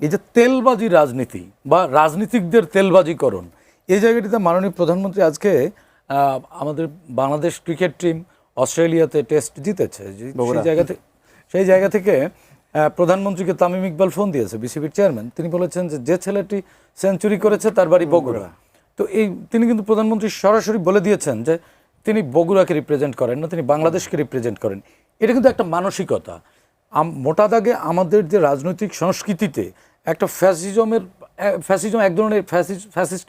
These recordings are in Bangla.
এই যে তেলবাজি রাজনীতি বা রাজনীতিকদের তেলবাজিকরণ, এই জায়গাটিতে মাননীয় প্রধানমন্ত্রী আজকে আমাদের বাংলাদেশ ক্রিকেট টিম অস্ট্রেলিয়াতে টেস্ট জিতেছে, সেই জায়গা থেকে প্রধানমন্ত্রীকে তামিম ইকবাল ফোন দিয়েছে, বিসিবির চেয়ারম্যান। তিনি বলেছেন যে ছেলেটি সেঞ্চুরি করেছে তার বাড়ি বগুড়া। তো তিনি কিন্তু প্রধানমন্ত্রী সরাসরি বলে দিয়েছেন যে তিনি বগুড়াকে রিপ্রেজেন্ট করেন না, তিনি বাংলাদেশকে রিপ্রেজেন্ট করেন। এটা কিন্তু একটা মানসিকতা। মোটা দাগে আমাদের যে রাজনৈতিক সংস্কৃতিতে একটা ফ্যাসিজম এক ধরনের ফ্যাসিস্ট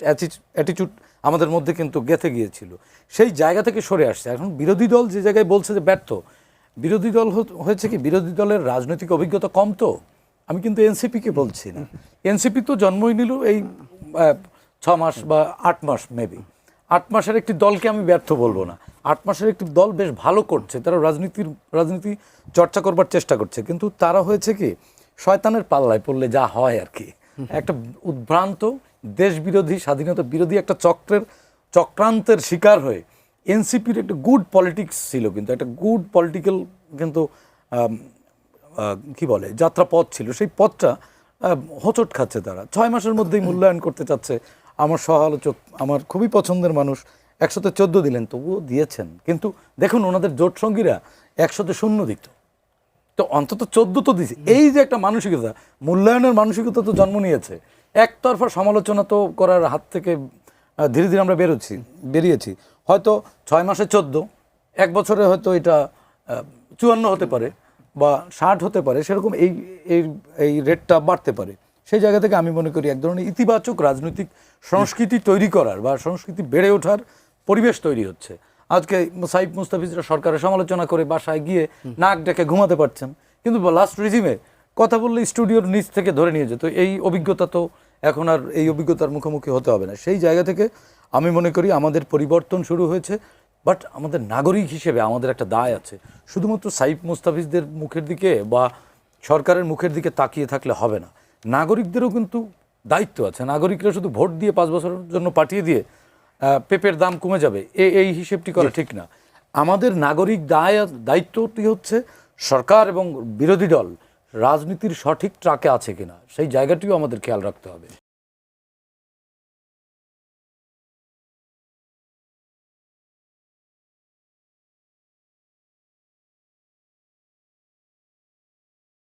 অ্যাটিটিউড আমাদের মধ্যে কিন্তু গেঁথে গিয়েছিল, সেই জায়গা থেকে সরে আসছে। এখন বিরোধী দল যে জায়গায় বলছে যে ব্যর্থ, বিরোধী দল হয়েছে কি, বিরোধী দলের রাজনৈতিক অভিজ্ঞতা কম। তো আমি কিন্তু এনসিপিকে বলছি না, এনসিপি তো জন্মই নিল এই 6 মাস বা 8 মাস, মেবি 8 মাসের একটি দলকে আমি ব্যর্থ বলবো না। 8 মাসের একটি দল বেশ ভালো করছে, তারা রাজনীতি চর্চা করবার চেষ্টা করছে, কিন্তু তারা হয়েছে কি শয়তানের পাল্লায় পড়লে যা হয় আর কি, একটা উদ্ভ্রান্ত দেশ বিরোধী স্বাধীনতা বিরোধী একটা চক্রান্তের শিকার হয়ে এনসিপির একটা গুড পলিটিক্স ছিল, কিন্তু একটা গুড পলিটিক্যাল কিন্তু কি বলে যাত্রাপথ ছিল, সেই পথটা হোঁচট খাচ্ছে তারা। 6 মাসের মধ্যেই মূল্যায়ন করতে চাচ্ছে। আমার সহ-আলোচক, আমার খুবই পছন্দের মানুষ 114 দিলেন, তবুও দিয়েছেন, কিন্তু দেখুন ওনাদের জোট সঙ্গীরা 100-তে 0 দিত, তো অন্তত 14 তো দিয়েছে। এই যে একটা মানসিকতা, মূল্যায়নের মানসিকতা তো জন্ম নিয়েছে। একতরফা সমালোচনা তো করার হাত থেকে ধীরে ধীরে আমরা বেরিয়েছি। হয়তো 6 মাসে 14, 1 বছরে হয়তো এটা 54 হতে পারে বা 60 হতে পারে, সেরকম এই রেটটা বাড়তে পারে। সেই জায়গা থেকে আমি মনে করি এক ধরনের ইতিবাচক রাজনৈতিক সংস্কৃতি তৈরি করার বা সংস্কৃতি বেড়ে ওঠার পরিবেশ তৈরি হচ্ছে। আজকে সাইফ মুস্তাফিজরা সরকারের সমালোচনা করে বাসায় গিয়ে নাক ডেকে ঘুমাতে পারছেন, কিন্তু লাস্ট রেজিমে কথা বললে স্টুডিওর নিচ থেকে ধরে নিয়ে যেত। এই অভিজ্ঞতা তো এখন আর এই অভিজ্ঞতার মুখোমুখি হতে হবে না। সেই জায়গা থেকে আমি মনে করি আমাদের পরিবর্তন শুরু হয়েছে, বাট আমাদের নাগরিক হিসেবে আমাদের একটা দায় আছে। শুধুমাত্র সাইফ মুস্তাফিজদের মুখের দিকে বা সরকারের মুখের দিকে তাকিয়ে থাকলে হবে না, নাগরিকদেরও কিন্তু দায়িত্ব আছে। নাগরিকরা শুধু ভোট দিয়ে 5 বছরের জন্য পাঠিয়ে দিয়ে পেঁপের দাম কমে যাবে এই হিসেবটি করা ঠিক না। আমাদের নাগরিক দায়িত্বটি হচ্ছে সরকার এবং বিরোধী দল রাজনীতির সঠিক ট্র্যাকে আছে কিনা, সেই জায়গাটিও আমাদের খেয়াল রাখতে হবে।